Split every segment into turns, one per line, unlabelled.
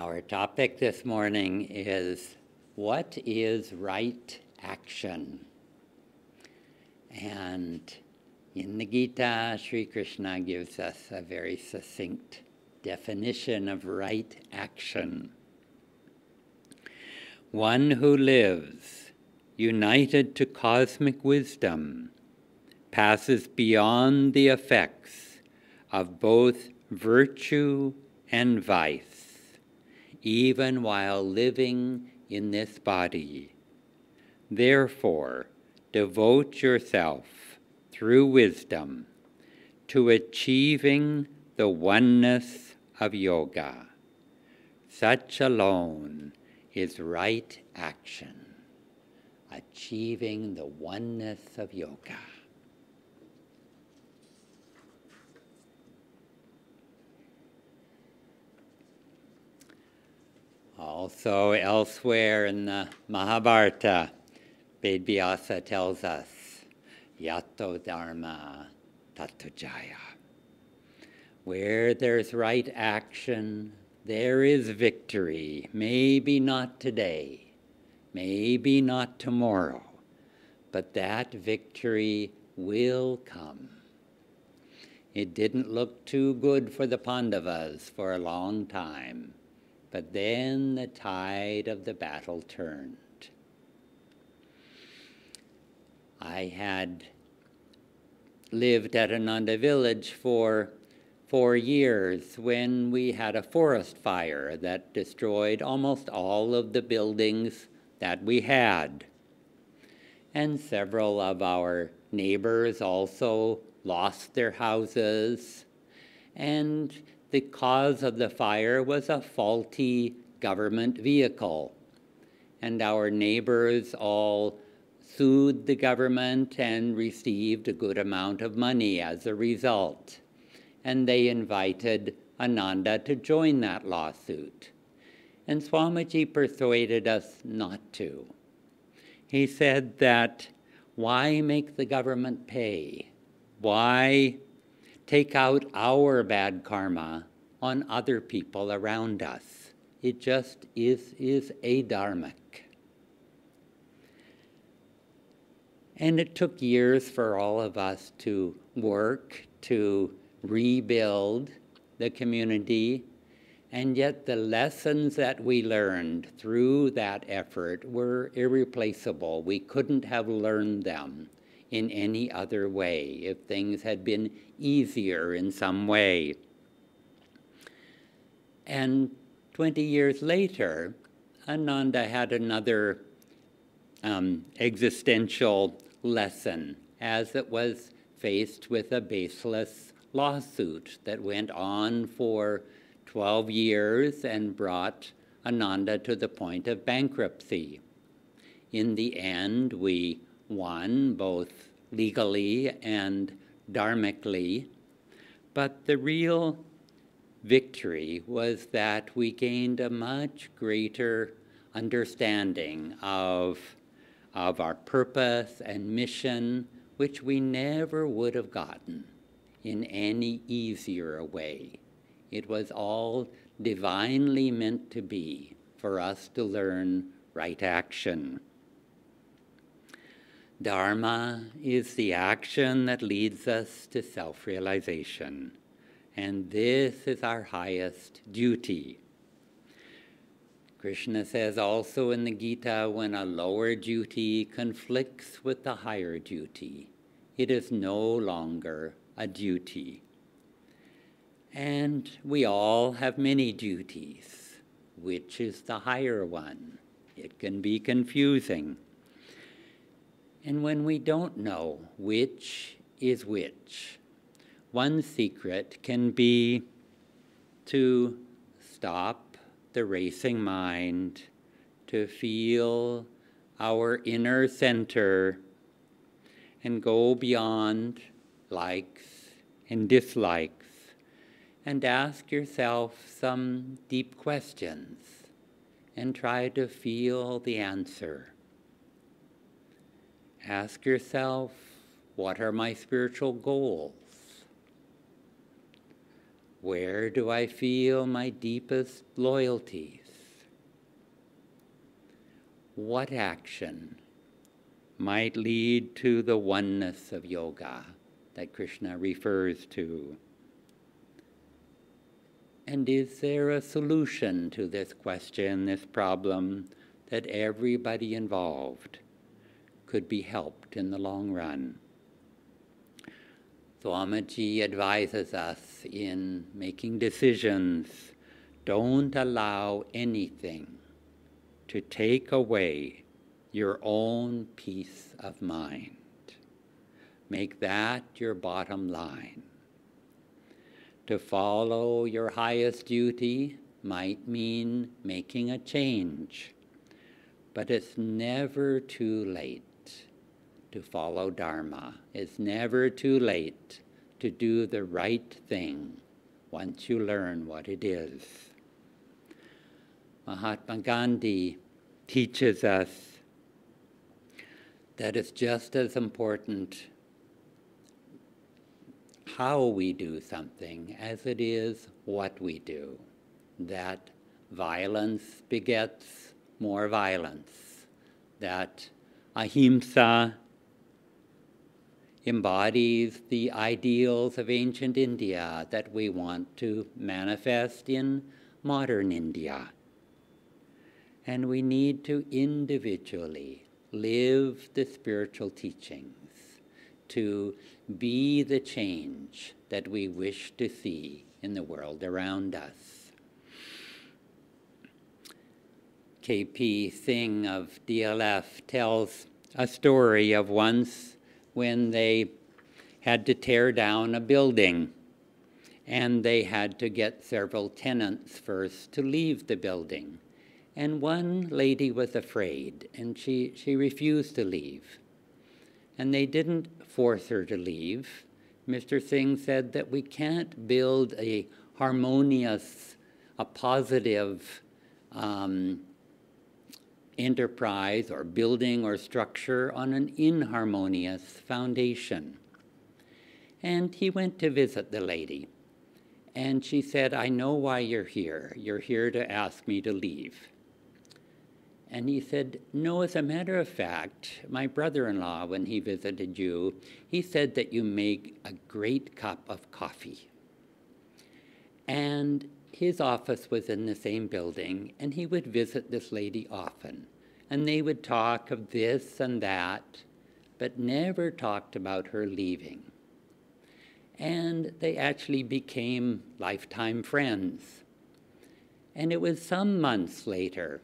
Our topic this morning is, what is right action? And in the Gita, Sri Krishna gives us a very succinct definition of right action. One who lives united to cosmic wisdom passes beyond the effects of both virtue and vice, even while living in this body. Therefore, devote yourself through wisdom to achieving the oneness of yoga. Such alone is right action, achieving the oneness of yoga. Also, elsewhere in the Mahabharata, Vedvyasa tells us, Yato Dharma Tato Jaya. Where there's right action, there is victory. Maybe not today, maybe not tomorrow, but that victory will come. It didn't look too good for the Pandavas for a long time, but then the tide of the battle turned. I had lived at Ananda village for 4 years when we had a forest fire that destroyed almost all of the buildings that we had. And several of our neighbors also lost their houses, and the cause of the fire was a faulty government vehicle. And our neighbors all sued the government and received a good amount of money as a result. And they invited Ananda to join that lawsuit. And Swamiji persuaded us not to. He said that, why make the government pay? Why take out our bad karma on other people around us? It just is adharmic. And it took years for all of us to work to rebuild the community, and yet the lessons that we learned through that effort were irreplaceable. We couldn't have learned them in any other way if things had been easier in some way. And 20 years later, Ananda had another existential lesson as it was faced with a baseless lawsuit that went on for 12 years and brought Ananda to the point of bankruptcy. In the end, we won both legally and dharmically, but the real victory was that we gained a much greater understanding of our purpose and mission, which we never would have gotten in any easier way. It was all divinely meant to be for us to learn right action. Dharma is the action that leads us to self-realization, and this is our highest duty. Krishna says also in the Gita, when a lower duty conflicts with the higher duty, it is no longer a duty. And we all have many duties. Which is the higher one? It can be confusing. And when we don't know which is which, one secret can be to stop the racing mind, to feel our inner center, and go beyond likes and dislikes, and ask yourself some deep questions, and try to feel the answer. Ask yourself, what are my spiritual goals? Where do I feel my deepest loyalties? What action might lead to the oneness of yoga that Krishna refers to? And is there a solution to this question, this problem, that everybody involved could be helped in the long run? Swamiji advises us in making decisions, don't allow anything to take away your own peace of mind. Make that your bottom line. To follow your highest duty might mean making a change, but it's never too late to follow Dharma. It's never too late to do the right thing once you learn what it is. Mahatma Gandhi teaches us that it's just as important how we do something as it is what we do. That violence begets more violence. That ahimsa embodies the ideals of ancient India that we want to manifest in modern India. And we need to individually live the spiritual teachings to be the change that we wish to see in the world around us. K.P. Singh of DLF tells a story of once when they had to tear down a building, and they had to get several tenants first to leave the building. And one lady was afraid, and she refused to leave. And they didn't force her to leave. Mr. Singh said that we can't build a harmonious, a positive enterprise or building or structure on an inharmonious foundation. And he went to visit the lady. And she said, I know why you're here. You're here to ask me to leave. And he said, no, as a matter of fact, my brother-in-law, when he visited you, he said that you make a great cup of coffee. And his office was in the same building, and he would visit this lady often. And they would talk of this and that, but never talked about her leaving. And they actually became lifetime friends. And it was some months later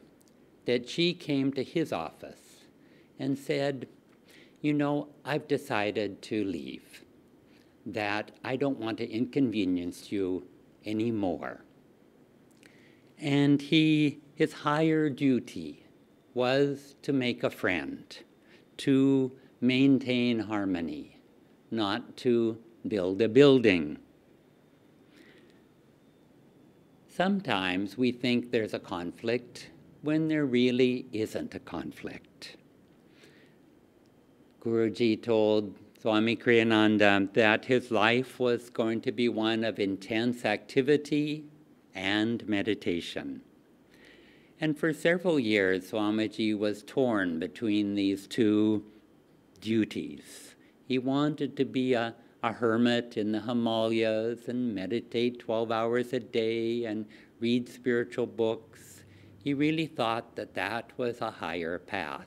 that she came to his office and said, you know, I've decided to leave, that I don't want to inconvenience you anymore. And his higher duty was to make a friend, to maintain harmony, not to build a building. Sometimes we think there's a conflict when there really isn't a conflict. Guruji told Swami Kriyananda that his life was going to be one of intense activity and meditation. And for several years, Swamiji was torn between these two duties. He wanted to be a hermit in the Himalayas and meditate 12 hours a day and read spiritual books. He really thought that that was a higher path.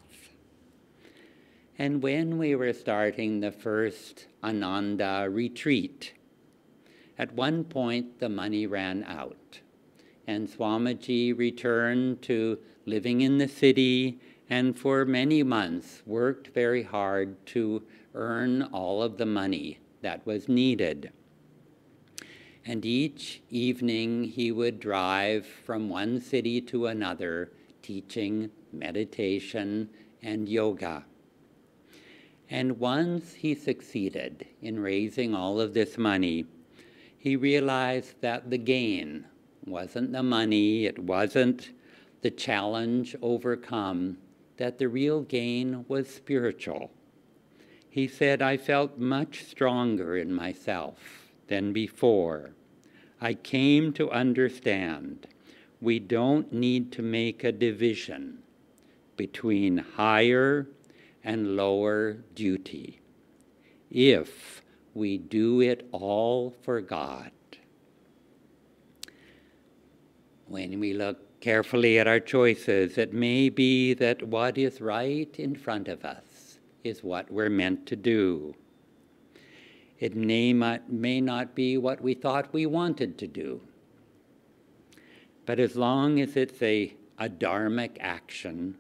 And when we were starting the first Ananda retreat, at one point the money ran out. And Swamiji returned to living in the city and for many months worked very hard to earn all of the money that was needed. And each evening he would drive from one city to another, teaching meditation and yoga. And once he succeeded in raising all of this money, he realized that the gain wasn't the money, it wasn't the challenge overcome, that the real gain was spiritual. He said, I felt much stronger in myself than before. I came to understand we don't need to make a division between higher and lower duty if we do it all for God. When we look carefully at our choices, it may be that what is right in front of us is what we're meant to do. It may not be what we thought we wanted to do. But as long as it's a dharmic action,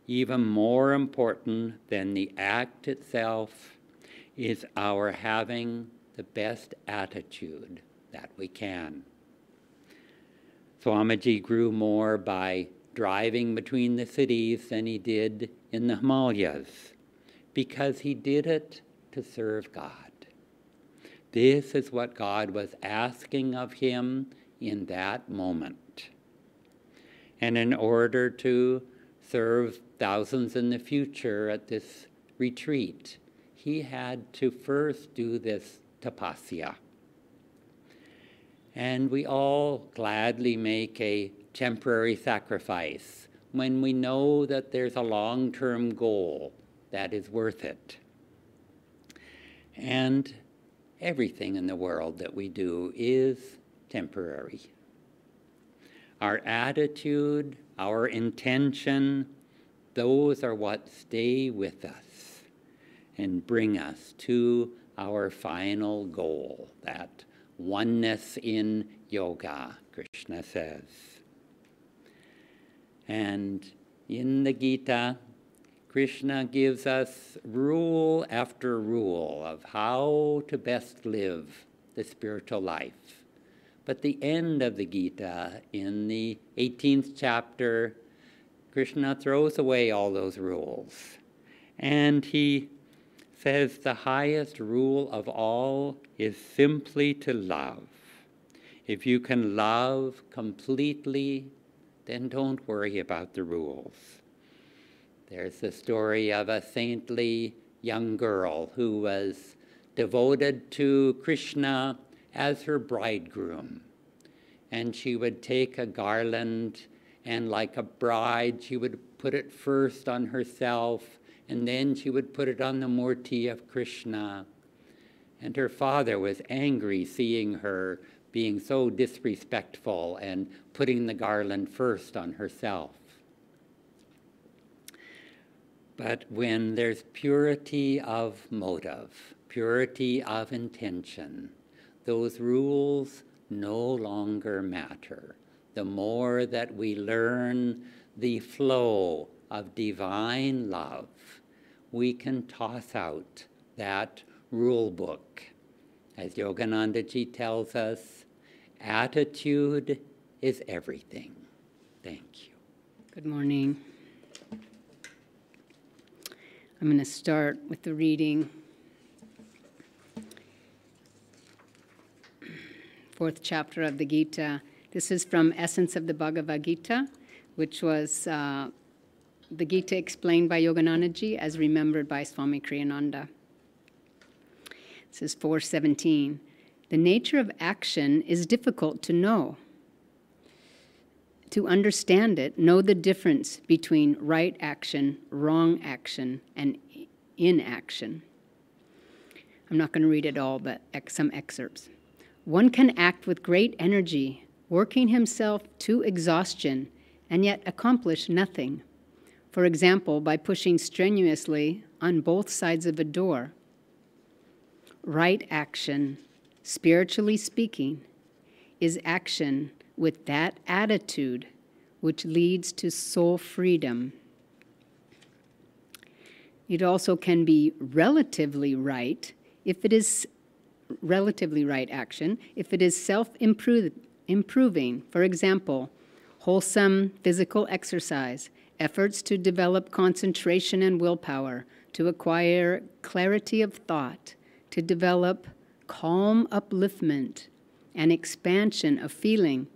even more important than the act itself is our having the best attitude that we can. Swamiji grew more by driving between the cities than he did in the Himalayas, because he did it to serve God. This is what God was asking of him in that moment. And in order to serve thousands in the future at this retreat, he had to first do this tapasya. And we all gladly make a temporary sacrifice when we know that there's a long-term goal that is worth it. And everything in the world that we do is temporary. Our attitude, our intention, those are what stay with us and bring us to our final goal, that oneness in yoga, Krishna says. And in the Gita, Krishna gives us rule after rule of how to best live the spiritual life. But the end of the Gita, in the 18th chapter, Krishna throws away all those rules. And he says the highest rule of all is simply to love. If you can love completely, then don't worry about the rules. There's the story of a saintly young girl who was devoted to Krishna as her bridegroom. And she would take a garland, and like a bride, she would put it first on herself, and then she would put it on the murti of Krishna. And her father was angry seeing her being so disrespectful and putting the garland first on herself. But when there's purity of motive, purity of intention, those rules no longer matter. The more that we learn the flow of divine love, we can toss out that rule book. As Yogananda Ji tells us, attitude is everything. Thank you.
Good morning. I'm going to start with the reading. Fourth chapter of the Gita. This is from Essence of the Bhagavad Gita, which was the Gita explained by Yogananda Ji as remembered by Swami Kriyananda. This is 4:17. The nature of action is difficult to know. To understand it, know the difference between right action, wrong action, and inaction. I'm not going to read it all, but some excerpts. One can act with great energy, working himself to exhaustion, and yet accomplish nothing. For example, by pushing strenuously on both sides of a door. Right action, spiritually speaking, is action with that attitude which leads to soul freedom. It also can be relatively right if it is relatively right action, if it is self-improving. For example, wholesome physical exercise, efforts to develop concentration and willpower, to acquire clarity of thought, to develop calm upliftment and expansion of feeling.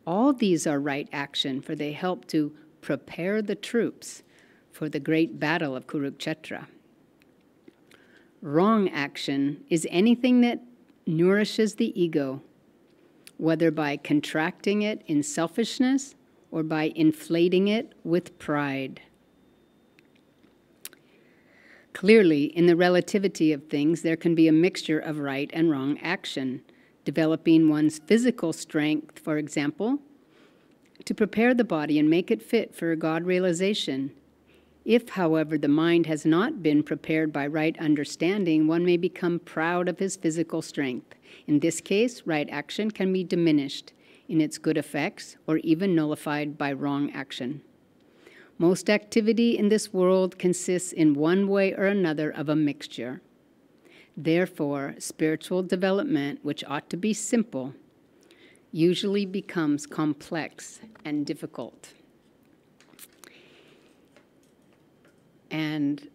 All these are right action, for they help to prepare the troops for the great battle of Kurukshetra. Wrong action is anything that nourishes the ego, whether by contracting it in selfishness or by inflating it with pride. Clearly, in the relativity of things, there can be a mixture of right and wrong action, developing one's physical strength, for example, to prepare the body and make it fit for God realization. If, however, the mind has not been prepared by right understanding, one may become proud of his physical strength. In this case, right action can be diminished in its good effects or even nullified by wrong action. Most activity in this world consists in one way or another of a mixture. Therefore, spiritual development, which ought to be simple, usually becomes complex and difficult. And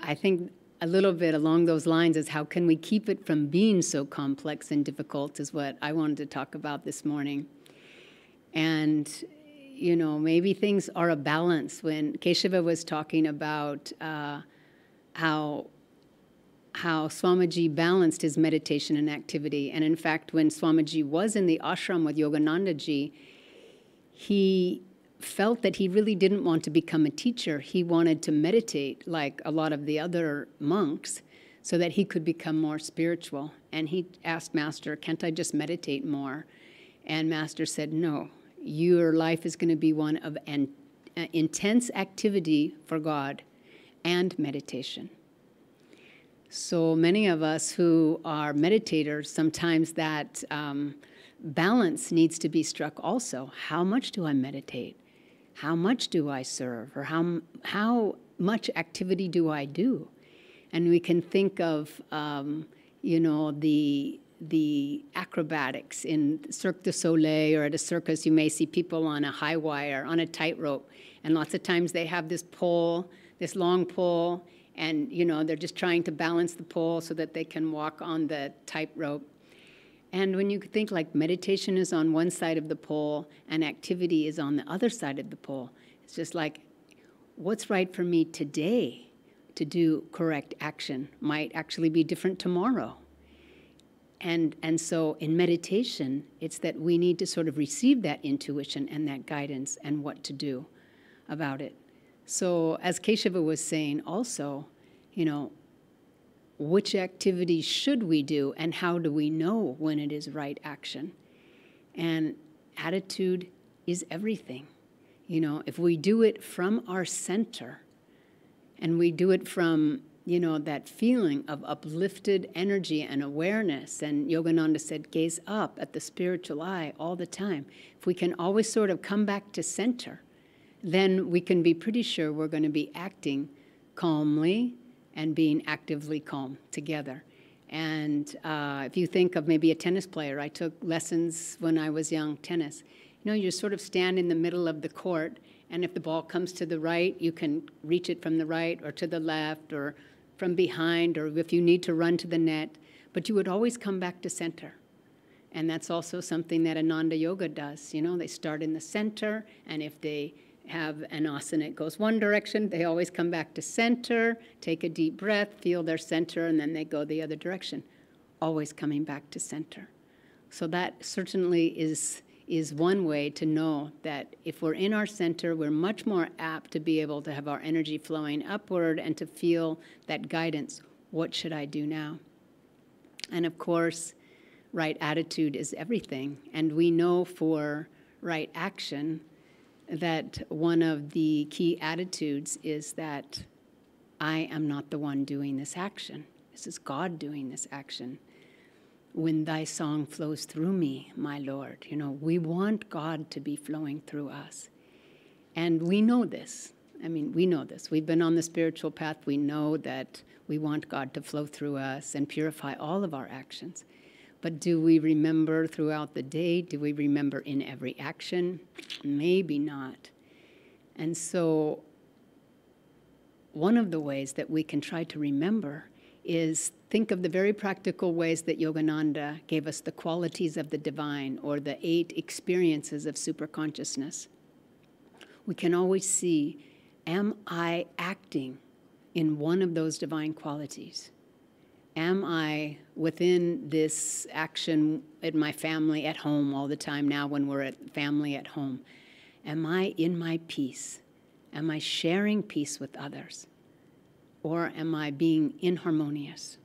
I think a little bit along those lines is how can we keep it from being so complex and difficult is what I wanted to talk about this morning. And you know, maybe things are a balance. When Keshava was talking about how Swamiji balanced his meditation and activity, and in fact, when Swamiji was in the ashram with Yoganandaji, he felt that he really didn't want to become a teacher. He wanted to meditate like a lot of the other monks so that he could become more spiritual. And he asked Master, can't I just meditate more? And Master said, no. Your life is going to be one of intense activity for God and meditation. So many of us who are meditators, sometimes that balance needs to be struck also. How much do I meditate? How much do I serve? Or how much activity do I do? And we can think of, you know, the acrobatics in Cirque du Soleil or at a circus. You may see people on a high wire, on a tightrope, and lots of times they have this pole, this long pole, and you know they're just trying to balance the pole so that they can walk on the tightrope. And when you think like meditation is on one side of the pole and activity is on the other side of the pole, it's just like, what's right for me today to do correct action might actually be different tomorrow. And so in meditation, it's that we need to sort of receive that intuition and that guidance and what to do about it. So as Keshava was saying also, you know, which activities should we do and how do we know when it is right action? And attitude is everything. You know, if we do it from our center and we do it from, you know, that feeling of uplifted energy and awareness. And Yogananda said, gaze up at the spiritual eye all the time. If we can always sort of come back to center, then we can be pretty sure we're going to be acting calmly and being actively calm together. And if you think of maybe a tennis player, I took lessons when I was young, tennis. You know, you sort of stand in the middle of the court, and if the ball comes to the right, you can reach it from the right or to the left or from behind, or if you need to run to the net, but you would always come back to center. And that's also something that Ananda Yoga does. You know, they start in the center, and if they have an asana, it goes one direction, they always come back to center, take a deep breath, feel their center, and then they go the other direction, always coming back to center. So that certainly is one way to know that if we're in our center, we're much more apt to be able to have our energy flowing upward and to feel that guidance. What should I do now? And of course, right attitude is everything. And we know for right action that one of the key attitudes is that I am not the one doing this action. This is God doing this action. When thy song flows through me, my Lord. You know, we want God to be flowing through us. And we know this. I mean, we know this. We've been on the spiritual path. We know that we want God to flow through us and purify all of our actions. But do we remember throughout the day? Do we remember in every action? Maybe not. And so one of the ways that we can try to remember is think of the very practical ways that Yogananda gave us the qualities of the divine or the 8 experiences of superconsciousness. We can always see, am I acting in one of those divine qualities? am I within this action in my family at home all the time now when we're at family at home? Am I in my peace? Am I sharing peace with others? Or am I being inharmonious?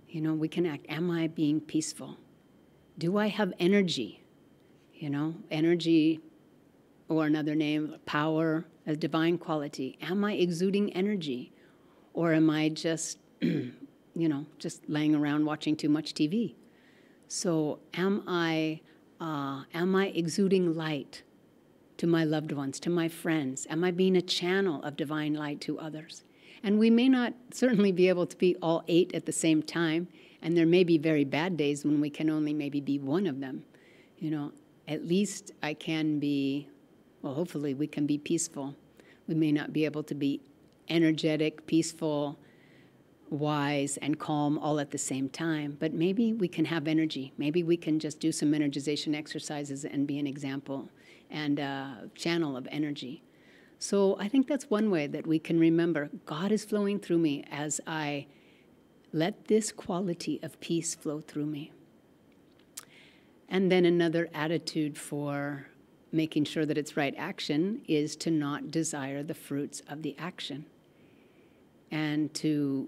You know, we can act, am I being peaceful? Do I have energy? You know, energy, or another name, power, a divine quality. Am I exuding energy? Or am I just, you know, just laying around watching too much TV? So am I exuding light to my loved ones, to my friends? Am I being a channel of divine light to others? And we may not certainly be able to be all 8 at the same time, and there may be very bad days when we can only maybe be one of them. You know, at least I can be, well, hopefully we can be peaceful. We may not be able to be energetic, peaceful, wise, and calm all at the same time, but maybe we can have energy. Maybe we can just do some energization exercises and be an example and a channel of energy. So I think that's one way that we can remember God is flowing through me as I let this quality of peace flow through me. And then another attitude for making sure that it's right action is to not desire the fruits of the action and to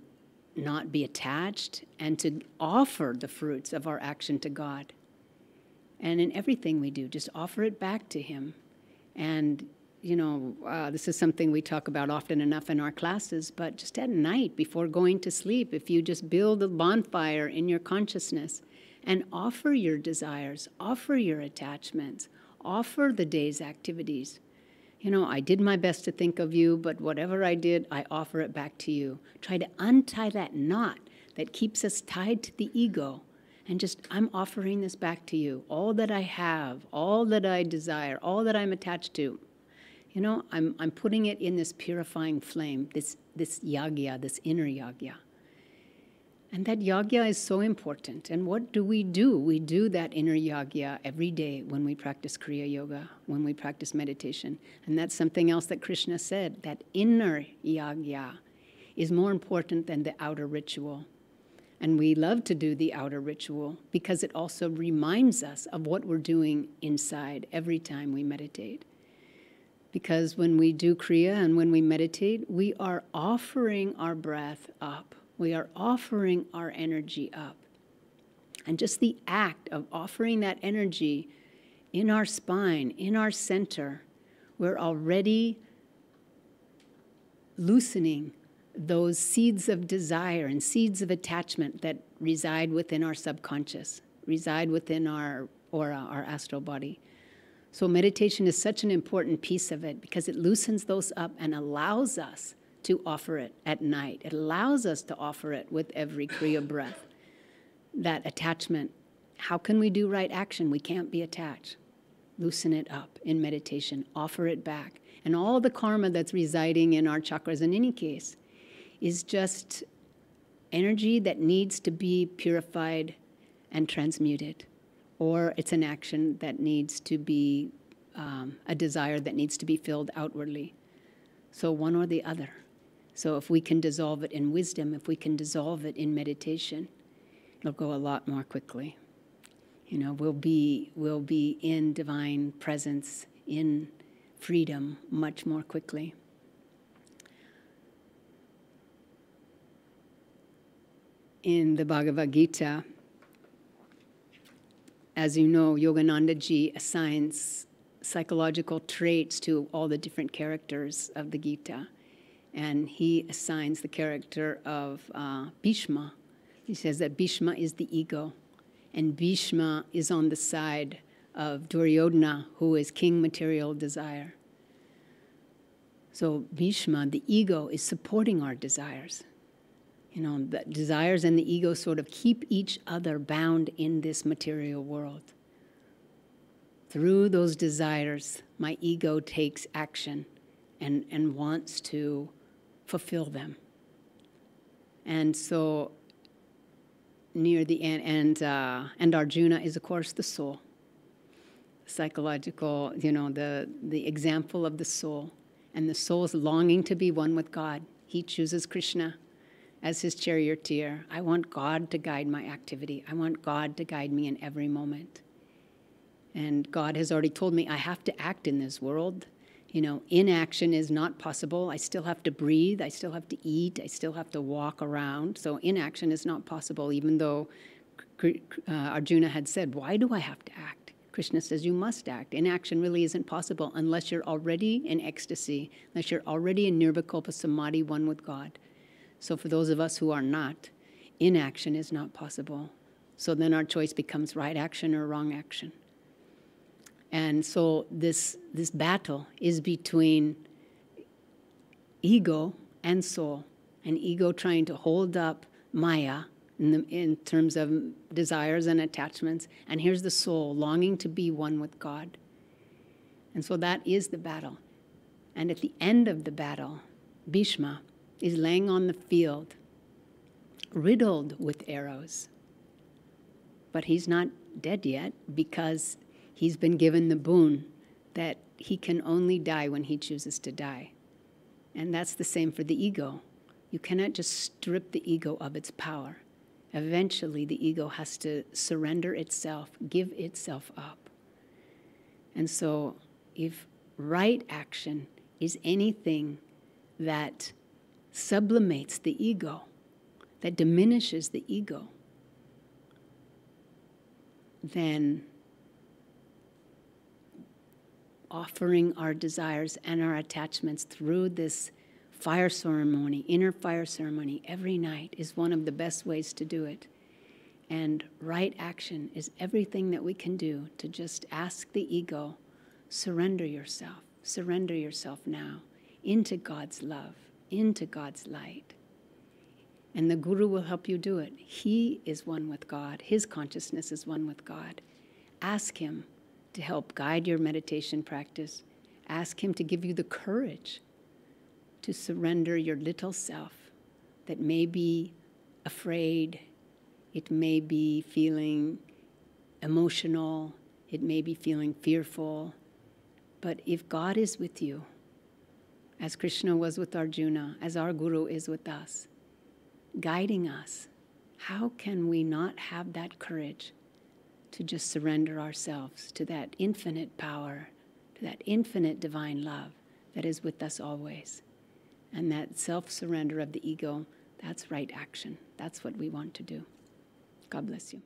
not be attached and to offer the fruits of our action to God. And in everything we do, just offer it back to Him. And, you know, this is something we talk about often enough in our classes, but just at night before going to sleep, if you just build a bonfire in your consciousness and offer your desires, offer your attachments, offer the day's activities. You know, I did my best to think of you, but whatever I did, I offer it back to you. Try to untie that knot that keeps us tied to the ego. And just, I'm offering this back to you. All that I have, all that I desire, all that I'm attached to. You know, I'm putting it in this purifying flame, this yagya, this inner yagya. And that yagya is so important. And what do? We do that inner yagya every day when we practice Kriya Yoga, when we practice meditation. And that's something else that Krishna said, that inner yagya is more important than the outer ritual. And we love to do the outer ritual because it also reminds us of what we're doing inside every time we meditate. Because when we do Kriya and when we meditate, we are offering our breath up. We are offering our energy up. And just the act of offering that energy in our spine, in our center, we're already loosening those seeds of desire and seeds of attachment that reside within our subconscious, reside within our aura, our astral body. So meditation is such an important piece of it because it loosens those up and allows us to offer it at night. It allows us to offer it with every Kriya breath. That attachment, how can we do right action? We can't be attached. Loosen it up in meditation, offer it back. And all the karma that's residing in our chakras in any case is just energy that needs to be purified and transmuted. Or it's an action that needs to be, a desire that needs to be filled outwardly. So one or the other. So if we can dissolve it in wisdom, if we can dissolve it in meditation, it'll go a lot more quickly. You know, we'll be in divine presence, in freedom much more quickly. In the Bhagavad Gita, as you know, Yogananda ji assigns psychological traits to all the different characters of the Gita. And he assigns the character of Bhishma. He says that Bhishma is the ego. And Bhishma is on the side of Duryodhana, who is king material desire. So Bhishma, the ego, is supporting our desires. You know, the desires and the ego sort of keep each other bound in this material world. Through those desires, my ego takes action and wants to fulfill them. And so near the end, and Arjuna is, of course, the soul. Psychological, you know, the example of the soul. And the soul's longing to be one with God. He chooses Krishna. as his charioteer. I want God to guide my activity. I want God to guide me in every moment. And God has already told me I have to act in this world. Inaction is not possible. I still have to breathe. I still have to eat. I still have to walk around. So inaction is not possible, even though Arjuna had said, why do I have to act? Krishna says, you must act. Inaction really isn't possible unless you're already in ecstasy, unless you're already in nirvikalpa samadhi, one with God. So for those of us who are not, inaction is not possible. So then our choice becomes right action or wrong action. And so this battle is between ego and soul. And ego trying to hold up Maya in terms of desires and attachments. And here's the soul longing to be one with God. And so that is the battle. And at the end of the battle, Bhishma is laying on the field, riddled with arrows. But he's not dead yet because he's been given the boon that he can only die when he chooses to die. And that's the same for the ego. You cannot just strip the ego of its power. Eventually, the ego has to surrender itself, give itself up. And so, if right action is anything that sublimates the ego, that diminishes the ego, then offering our desires and our attachments through this fire ceremony, inner fire ceremony, every night is one of the best ways to do it. And right action is everything that we can do to just ask the ego, surrender yourself now into God's love, into God's light. And the Guru will help you do it. He is one with God. His consciousness is one with God. Ask him to help guide your meditation practice. Ask him to give you the courage to surrender your little self that may be afraid, it may be feeling emotional, it may be feeling fearful. But if God is with you, as Krishna was with Arjuna, as our Guru is with us, guiding us, how can we not have that courage to just surrender ourselves to that infinite power, to that infinite divine love that is with us always? And that self-surrender of the ego, that's right action. That's what we want to do. God bless you.